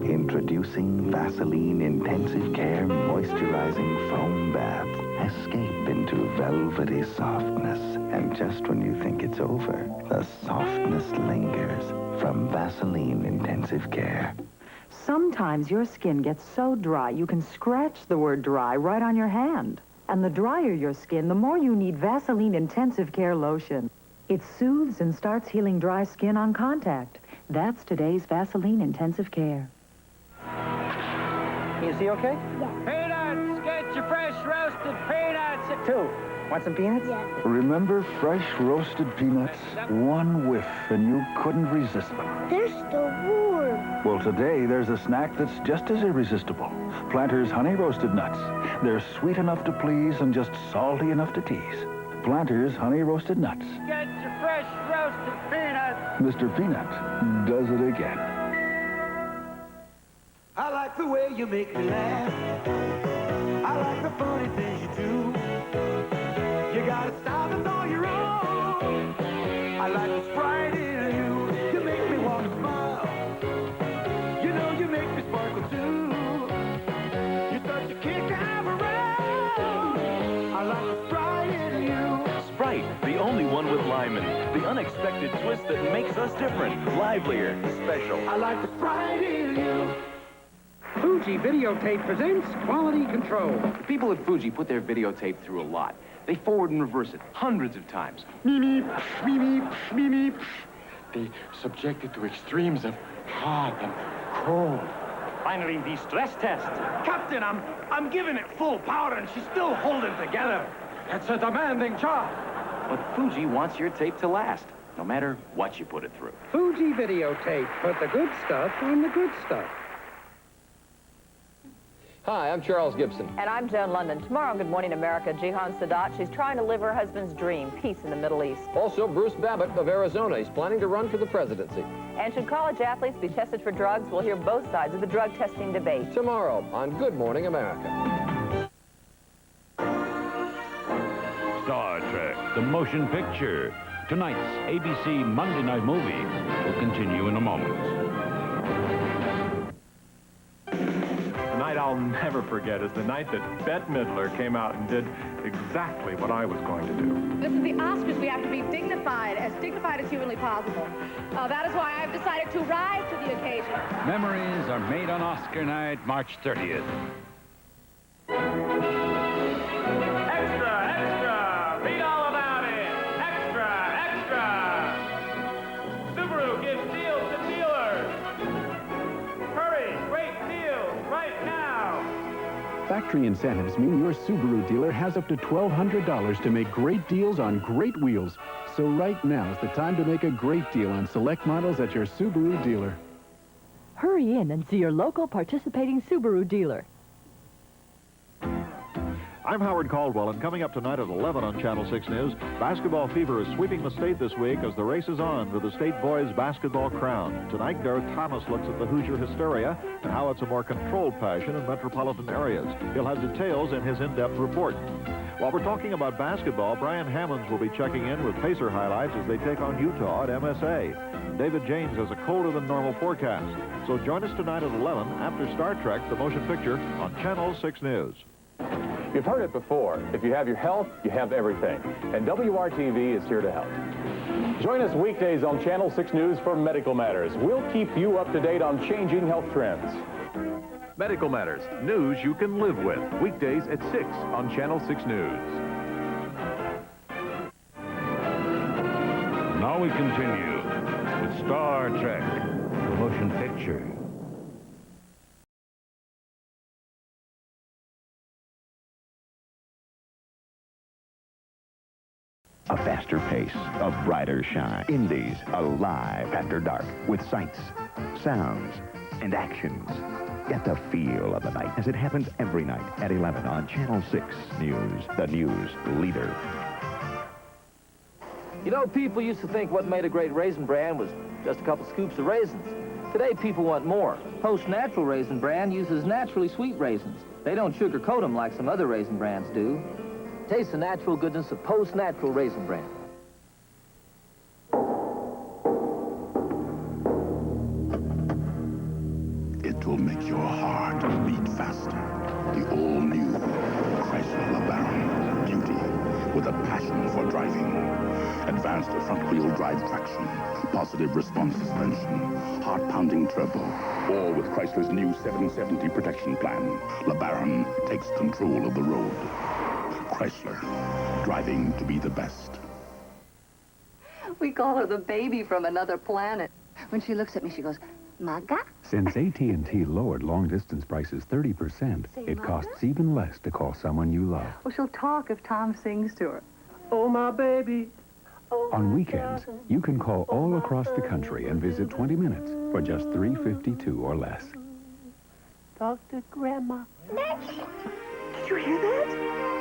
Introducing Vaseline Intensive Care Moisturizing Foam Bath. Escape into velvety softness. And just when you think it's over, the softness lingers from Vaseline Intensive Care. Sometimes your skin gets so dry, you can scratch the word dry right on your hand. And the drier your skin, the more you need Vaseline Intensive Care Lotion. It soothes and starts healing dry skin on contact. That's today's Vaseline Intensive Care. Is he okay? Yeah. Peanuts! Get your fresh roasted peanuts! 2. Want some peanuts? Yeah. Remember fresh roasted peanuts? One whiff and you couldn't resist them. They're still warm. Well, today there's a snack that's just as irresistible. Planters Honey Roasted Nuts. They're sweet enough to please and just salty enough to tease. Planters Honey Roasted Nuts. Get your fresh roasted peanuts! Mr. Peanut does it again. I like the way you make me laugh. I like the funny things you do. You got a style that's all your own. I like the sprite in you. You make me want to smile. You know you make me sparkle too. You're such a kick to have around. I like the sprite in you. Sprite, the only one with lime in it. The unexpected twist that makes us different, livelier, special. I like the sprite in you. Fuji Videotape presents Quality Control. The people at Fuji put their videotape through a lot. They forward and reverse it hundreds of times. They subject it to extremes of hot and cold. Finally, the stress test. Captain, I'm giving it full power and she's still holding together. It's a demanding job. But Fuji wants your tape to last, no matter what you put it through. Fuji Videotape. Put the good stuff on the good stuff. Hi, I'm Charles Gibson. And I'm Joan London. Tomorrow on Good Morning America, Jihan Sadat, she's trying to live her husband's dream, peace in the Middle East. Also, Bruce Babbitt of Arizona. He's planning to run for the presidency. And should college athletes be tested for drugs? We'll hear both sides of the drug testing debate. Tomorrow on Good Morning America. Star Trek, the motion picture. Tonight's ABC Monday Night Movie will continue in a moment. The night I'll never forget is the night that Bette Midler came out and did exactly what I was going to do. This is the Oscars. We have to be dignified as humanly possible. That is why I've decided to rise to the occasion. Memories are made on Oscar night, March 30th. Extra, extra! Read all about it! Extra, extra! Subaru gives deals to dealers! Hurry, great deals right now! Factory incentives mean your Subaru dealer has up to $1,200 to make great deals on great wheels. So right now is the time to make a great deal on select models at your Subaru dealer. Hurry in and see your local participating Subaru dealer. I'm Howard Caldwell, and coming up tonight at 11 on Channel 6 News, basketball fever is sweeping the state this week as the race is on for the state boys basketball crown. Tonight, Gareth Thomas looks at the Hoosier hysteria and how it's a more controlled passion in metropolitan areas. He'll have details in his in-depth report. While we're talking about basketball, Brian Hammonds will be checking in with Pacer highlights as they take on Utah at MSA. David James has a colder-than-normal forecast. So join us tonight at 11 after Star Trek, the motion picture, on Channel 6 News. You've heard it before. If you have your health, you have everything. And WRTV is here to help. Join us weekdays on Channel 6 News for Medical Matters. We'll keep you up to date on changing health trends. Medical Matters, news you can live with. Weekdays at 6 on Channel 6 News. Now we continue with Star Trek, the motion picture. A faster pace, a brighter shine. Indies alive after dark with sights, sounds, and actions. Get the feel of the night as it happens every night at 11 on Channel 6 News, the news leader. You know, people used to think what made a great Raisin Bran was just a couple scoops of raisins. Today, people want more. Post Natural Raisin Bran uses naturally sweet raisins. They don't sugarcoat them like some other raisin brands do. Taste the natural goodness of Post Natural Raisin Bran. It will make your heart beat faster. The all-new Chrysler LeBaron Beauty, with a passion for driving. Advanced front-wheel drive traction, positive response suspension, heart-pounding turbo, all with Chrysler's new 770 protection plan. LeBaron takes control of the road. Chrysler, driving to be the best. We call her the baby from another planet. When she looks at me, she goes, Maga? Since AT&T lowered long-distance prices 30%, it costs even less to call someone you love. Well, she'll talk if Tom sings to her. Oh, my baby. On weekends, you can call all across the country and visit 20 minutes for just $3.52 or less. Talk to Grandma. Did you hear that?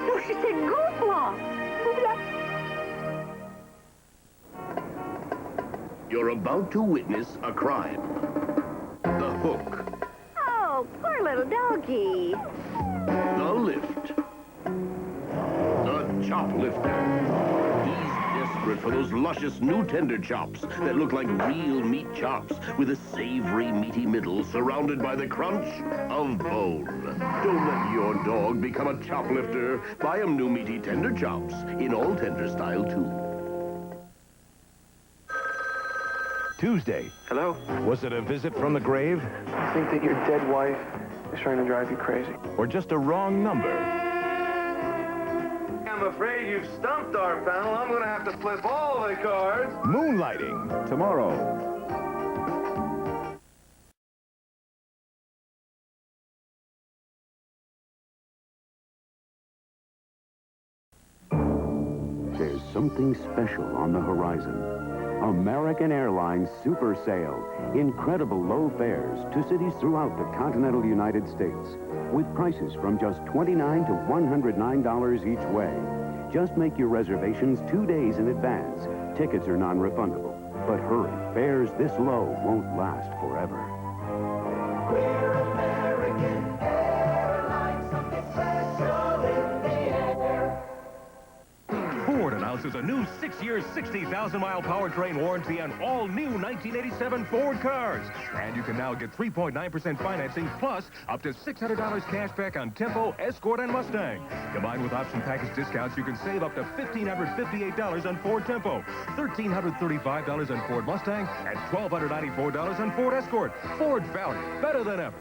No, she said gooflaw. You're about to witness a crime. The hook. Oh, poor little doggy. The lift. The chop lifter. He's desperate for those luscious new tender chops that look like real meat chops with a savory, meaty middle surrounded by the crunch of bone. Don't let your dog become a chop lifter. Buy him new meaty tender chops in all tender style, too. Tuesday. Hello? Was it a visit from the grave? I think that your dead wife is trying to drive you crazy. Or just a wrong number? I'm afraid you've stumped our panel. I'm going to have to flip all the cards. Moonlighting, tomorrow. There's something special on the horizon. American Airlines Super Sale. Incredible low fares to cities throughout the continental United States, with prices from just $29 to $109 each way. Just make your reservations 2 days in advance. Tickets are non-refundable. But hurry, fares this low won't last forever. We're American Airlines, something special in the air. Ford announces a new 6-year, 60,000-mile powertrain warranty on all new 1987 Ford cars. And you can now get 3.9% financing plus up to $600 cash back on Tempo, Escort, and Mustang. Combined with option package discounts, you can save up to $1,558 on Ford Tempo, $1,335 on Ford Mustang, and $1,294 on Ford Escort. Ford value, better than ever.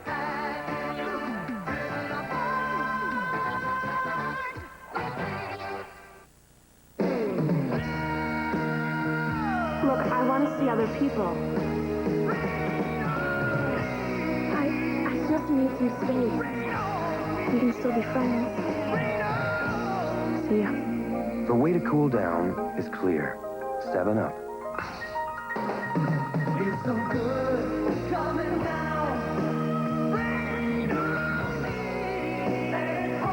Look, I want to see other people. I just need some space. We can still be friends. See ya. The way to cool down is clear. 7 Up. It's so good.